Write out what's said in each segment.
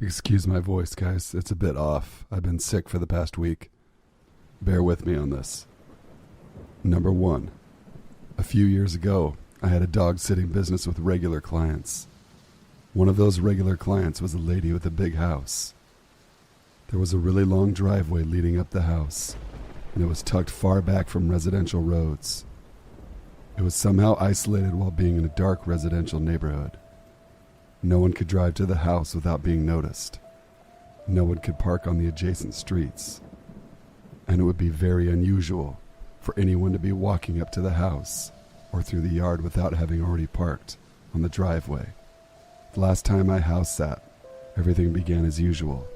Excuse my voice, guys. It's a bit off. I've been sick for the past week. Bear with me on this. Number 1. A few years ago, I had a dog-sitting business with regular clients. One of those regular clients was a lady with a big house. There was a really long driveway leading up the house, and it was tucked far back from residential roads. It was somehow isolated while being in a dark residential neighborhood. No one could drive to the house without being noticed. No one could park on the adjacent streets. And it would be very unusual for anyone to be walking up to the house or through the yard without having already parked on the driveway. The last time I house sat, everything began as usual.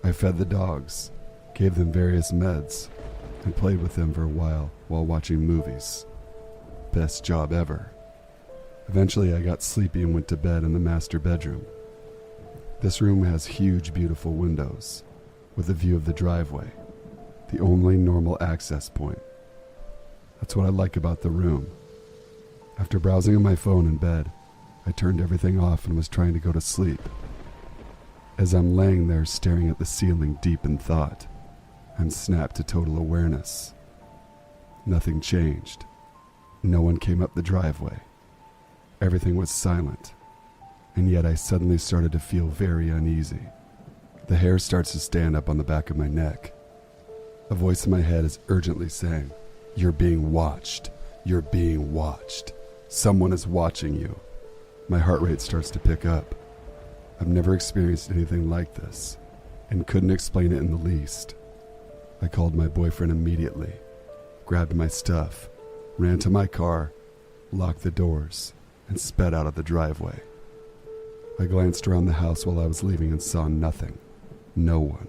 I fed the dogs, gave them various meds, and played with them for a while watching movies. Best job ever. Eventually I got sleepy and went to bed in the master bedroom. This room has huge, beautiful windows with a view of the driveway, the only normal access point. That's what I like about the room. After browsing on my phone in bed, I turned everything off and was trying to go to sleep. As I'm laying there staring at the ceiling deep in thought, I'm snapped to total awareness. Nothing changed. No one came up the driveway. Everything was silent, and yet I suddenly started to feel very uneasy. The hair starts to stand up on the back of my neck. A voice in my head is urgently saying, "You're being watched. You're being watched. Someone is watching you." My heart rate starts to pick up. I've never experienced anything like this, and couldn't explain it in the least. I called my boyfriend immediately, grabbed my stuff, ran to my car, locked the doors, and sped out of the driveway. I glanced around the house while I was leaving and saw nothing. No one.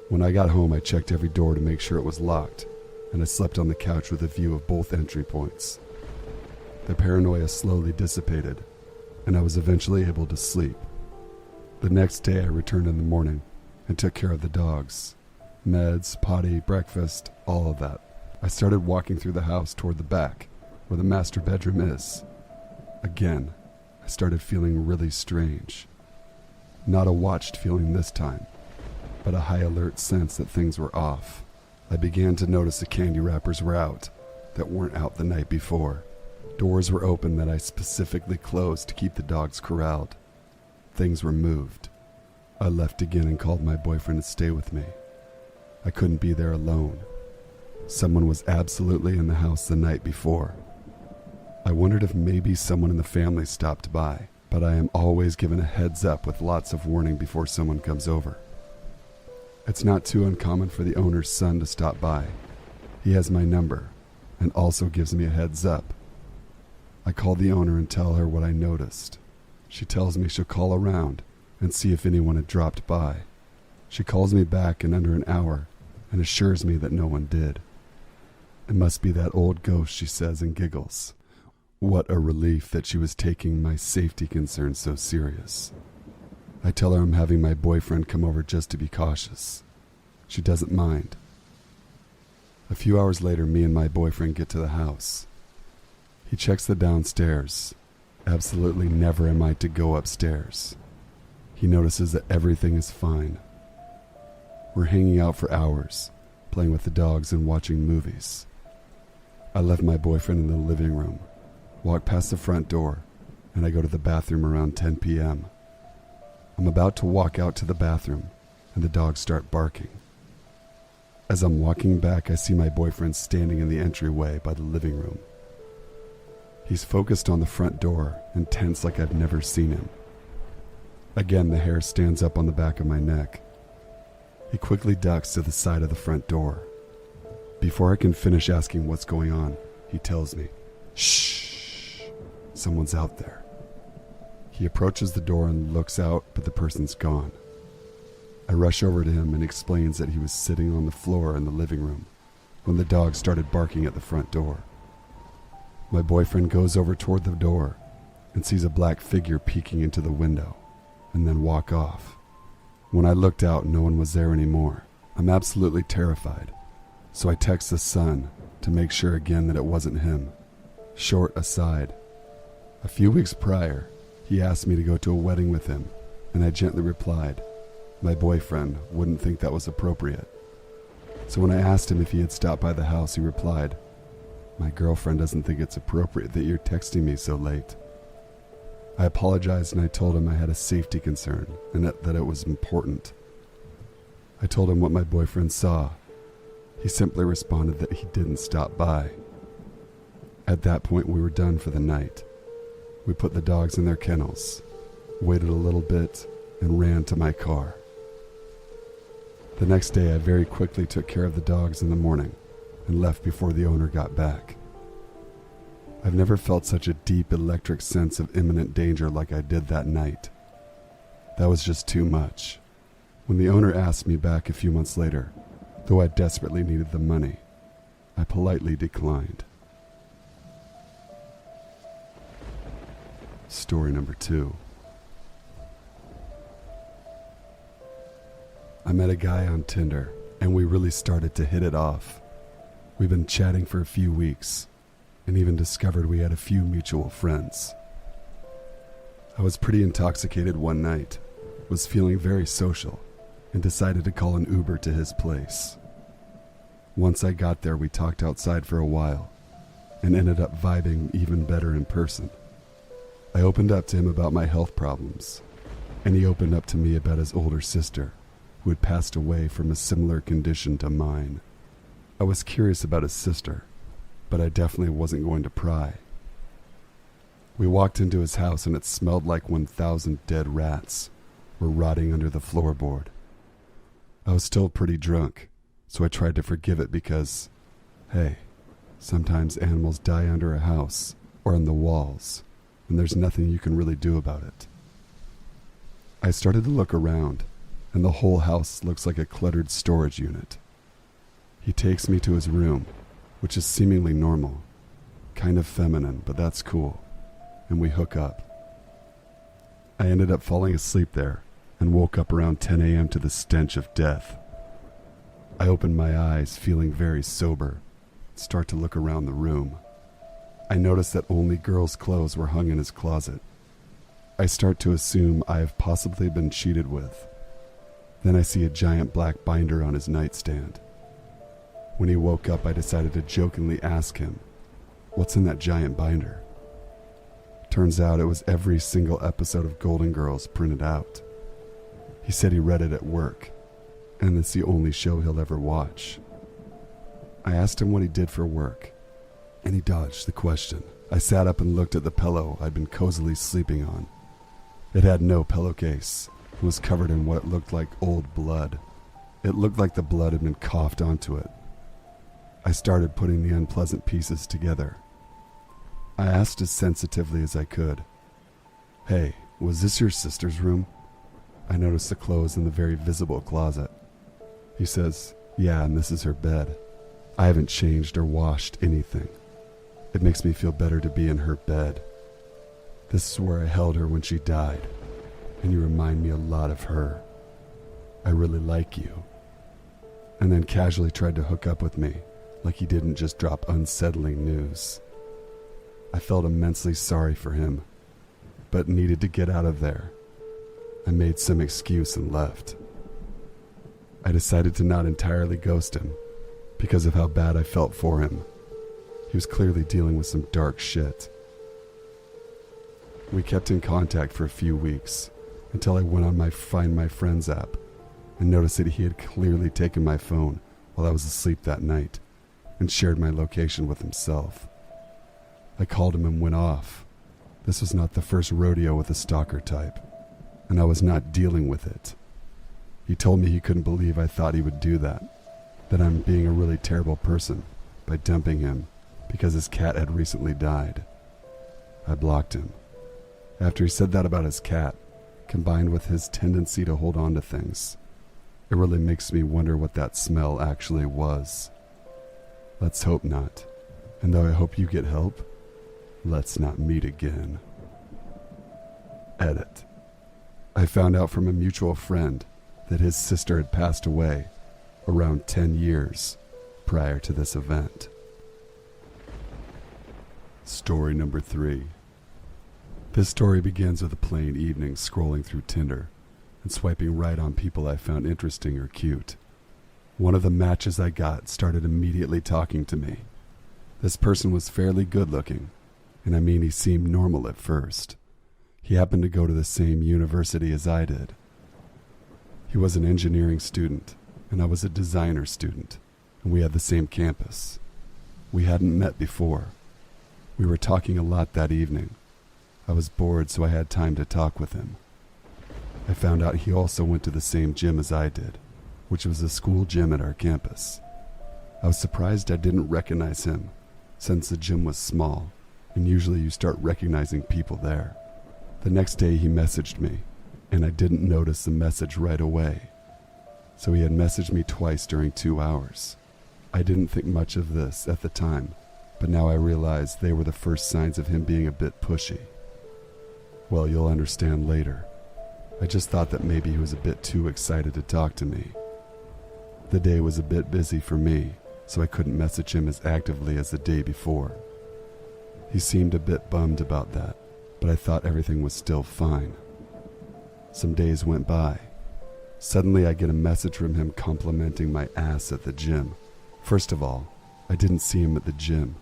When I got home, I checked every door to make sure it was locked, and I slept on the couch with a view of both entry points. The paranoia slowly dissipated, and I was eventually able to sleep. The next day I returned in the morning and took care of the dogs. Meds, potty, breakfast, all of that. I started walking through the house toward the back, where the master bedroom is. Again, I started feeling really strange. Not a watched feeling this time, but a high alert sense that things were off. I began to notice the candy wrappers were out that weren't out the night before. Doors were open that I specifically closed to keep the dogs corralled. Things were moved. I left again and called my boyfriend to stay with me. I couldn't be there alone. Someone was absolutely in the house the night before. I wondered if maybe someone in the family stopped by, but I am always given a heads up with lots of warning before someone comes over. It's not too uncommon for the owner's son to stop by. He has my number and also gives me a heads up. I call the owner and tell her what I noticed. She tells me she'll call around and see if anyone had dropped by. She calls me back in under an hour and assures me that no one did. It must be that old ghost, she says and giggles. What a relief that she was taking my safety concerns so serious. I tell her I'm having my boyfriend come over just to be cautious. She doesn't mind. A few hours later, me and my boyfriend get to the house. He checks the downstairs. Absolutely never am I to go upstairs. He notices that everything is fine. We're hanging out for hours, playing with the dogs and watching movies. I left my boyfriend in the living room, walk past the front door, and I go to the bathroom around 10 p.m. I'm about to walk out to the bathroom, and the dogs start barking. As I'm walking back, I see my boyfriend standing in the entryway by the living room. He's focused on the front door and tense like I've never seen him. Again, the hair stands up on the back of my neck. He quickly ducks to the side of the front door. Before I can finish asking what's going on, he tells me, "Shh, someone's out there." He approaches the door and looks out, but the person's gone. I rush over to him and explains that he was sitting on the floor in the living room when the dog started barking at the front door. My boyfriend goes over toward the door and sees a black figure peeking into the window and then walk off. When I looked out, no one was there anymore. I'm absolutely terrified, so I text the son to make sure again that it wasn't him. Short aside. A few weeks prior, He asked me to go to a wedding with him, and I gently replied, my boyfriend wouldn't think that was appropriate. So when I asked him if he had stopped by the house, he replied, my girlfriend doesn't think it's appropriate that you're texting me so late. I apologized and I told him I had a safety concern and that it was important. I told him what my boyfriend saw. He simply responded that he didn't stop by. At that point, we were done for the night. We put the dogs in their kennels, waited a little bit, and ran to my car. The next day, I very quickly took care of the dogs in the morning and left before the owner got back. I've never felt such a deep electric sense of imminent danger like I did that night. That was just too much. When the owner asked me back a few months later, though I desperately needed the money, I politely declined. Story number 2. I met a guy on Tinder, and we really started to hit it off. We've been chatting for a few weeks, and even discovered we had a few mutual friends. I was pretty intoxicated one night, was feeling very social, and decided to call an Uber to his place. Once I got there, we talked outside for a while, and ended up vibing even better in person. I opened up to him about my health problems, and he opened up to me about his older sister, who had passed away from a similar condition to mine. I was curious about his sister, but I definitely wasn't going to pry. We walked into his house and it smelled like 1,000 dead rats were rotting under the floorboard. I was still pretty drunk, so I tried to forgive it because, hey, sometimes animals die under a house or on the walls, and there's nothing you can really do about it. I started to look around, and the whole house looks like a cluttered storage unit. He takes me to his room, which is seemingly normal, kind of feminine, but that's cool, and we hook up. I ended up falling asleep there and woke up around 10 a.m. to the stench of death. I opened my eyes, feeling very sober, and start to look around the room. I noticed that only girls' clothes were hung in his closet. I start to assume I have possibly been cheated with. Then I see a giant black binder on his nightstand. When he woke up, I decided to jokingly ask him, "What's in that giant binder?" Turns out it was every single episode of Golden Girls printed out. He said he read it at work, and it's the only show he'll ever watch. I asked him what he did for work, and he dodged the question. I sat up and looked at the pillow I'd been cozily sleeping on. It had no pillowcase. It was covered in what looked like old blood. It looked like the blood had been coughed onto it. I started putting the unpleasant pieces together. I asked as sensitively as I could, "Hey, was this your sister's room?" I noticed the clothes in the very visible closet. He says, "Yeah, and this is her bed. I haven't changed or washed anything. It makes me feel better to be in her bed. This is where I held her when she died, and you remind me a lot of her. I really like you." And then casually tried to hook up with me, like he didn't just drop unsettling news. I felt immensely sorry for him, but needed to get out of there. I made some excuse and left. I decided to not entirely ghost him because of how bad I felt for him. He was clearly dealing with some dark shit. We kept in contact for a few weeks until I went on my Find My Friends app and noticed that he had clearly taken my phone while I was asleep that night and shared my location with himself. I called him and went off. This was not the first rodeo with a stalker type, and I was not dealing with it. He told me he couldn't believe I thought he would do that I'm being a really terrible person by dumping him because his cat had recently died. I blocked him. After he said that about his cat, combined with his tendency to hold on to things, it really makes me wonder what that smell actually was. Let's hope not. And though I hope you get help, let's not meet again. Edit. I found out from a mutual friend that his sister had passed away around 10 years prior to this event. Story number 3. This story begins with a plain evening scrolling through Tinder and swiping right on people I found interesting or cute. One of the matches I got started immediately talking to me. This person was fairly good looking, and I mean he seemed normal at first. He happened to go to the same university as I did. He was an engineering student, and I was a designer student, and we had the same campus. We hadn't met before. We were talking a lot that evening. I was bored, so I had time to talk with him. I found out he also went to the same gym as I did, which was a school gym at our campus. I was surprised I didn't recognize him, since the gym was small, and usually you start recognizing people there. The next day he messaged me, and I didn't notice the message right away. So he had messaged me twice during 2 hours. I didn't think much of this at the time, but now I realize they were the first signs of him being a bit pushy. Well, you'll understand later. I just thought that maybe he was a bit too excited to talk to me. The day was a bit busy for me, so I couldn't message him as actively as the day before. He seemed a bit bummed about that, but I thought everything was still fine. Some days went by. Suddenly I get a message from him complimenting my ass at the gym. First of all, I didn't see him at the gym,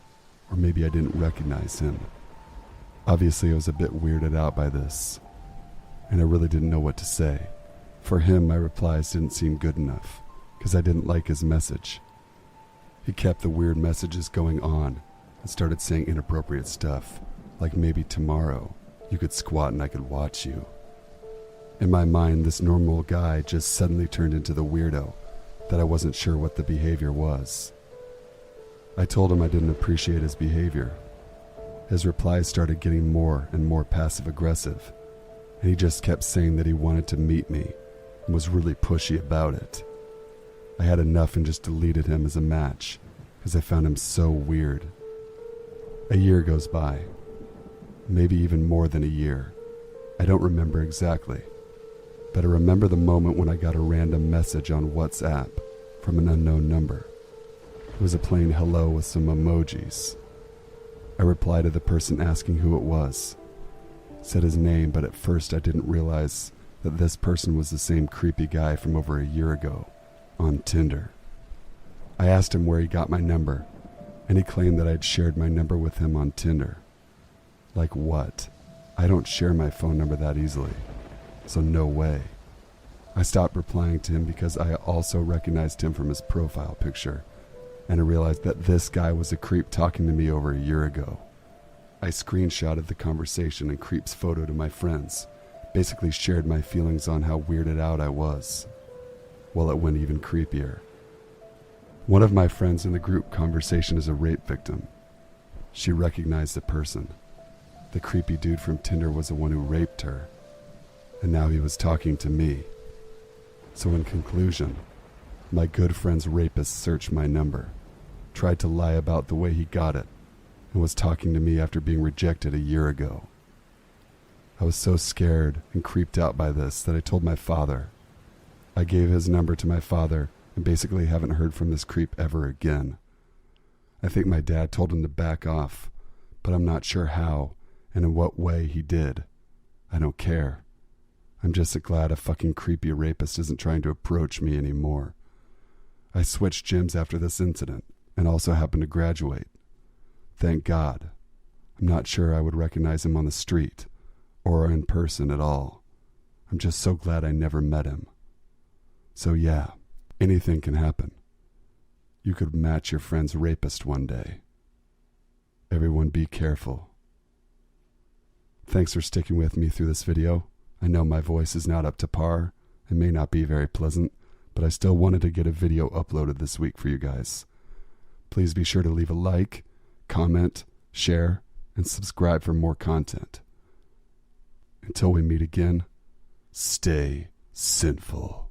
or maybe I didn't recognize him. Obviously I was a bit weirded out by this, and I really didn't know what to say. For him, my replies didn't seem good enough, because I didn't like his message. He kept the weird messages going on, and started saying inappropriate stuff, like maybe tomorrow you could squat and I could watch you. In my mind, this normal guy just suddenly turned into the weirdo that I wasn't sure what the behavior was. I told him I didn't appreciate his behavior. His replies started getting more and more passive-aggressive, and he just kept saying that he wanted to meet me and was really pushy about it. I had enough and just deleted him as a match because I found him so weird. A year goes by, maybe even more than a year. I don't remember exactly, but I remember the moment when I got a random message on WhatsApp from an unknown number. It was a plain hello with some emojis. I replied to the person asking who it was. Said his name, but at first I didn't realize that this person was the same creepy guy from over a year ago on Tinder. I asked him where he got my number, and he claimed that I'd shared my number with him on Tinder. Like what? I don't share my phone number that easily, so no way. I stopped replying to him because I also recognized him from his profile picture, and I realized that this guy was a creep talking to me over a year ago. I screenshotted the conversation and creep's photo to my friends, basically shared my feelings on how weirded out I was. Well, it went even creepier. One of my friends in the group conversation is a rape victim. She recognized the person. The creepy dude from Tinder was the one who raped her, and now he was talking to me. So in conclusion, my good friend's rapist searched my number, tried to lie about the way he got it, and was talking to me after being rejected a year ago. I was so scared and creeped out by this that I told my father. I gave his number to my father and basically haven't heard from this creep ever again. I think my dad told him to back off, but I'm not sure how and in what way he did. I don't care. I'm just glad a fucking creepy rapist isn't trying to approach me anymore. I switched gyms after this incident and also happened to graduate. Thank God. I'm not sure I would recognize him on the street or in person at all. I'm just so glad I never met him. So yeah, anything can happen. You could match your friend's rapist one day. Everyone be careful. Thanks for sticking with me through this video. I know my voice is not up to par and may not be very pleasant, but I still wanted to get a video uploaded this week for you guys. Please be sure to leave a like, comment, share, and subscribe for more content. Until we meet again, stay sinful.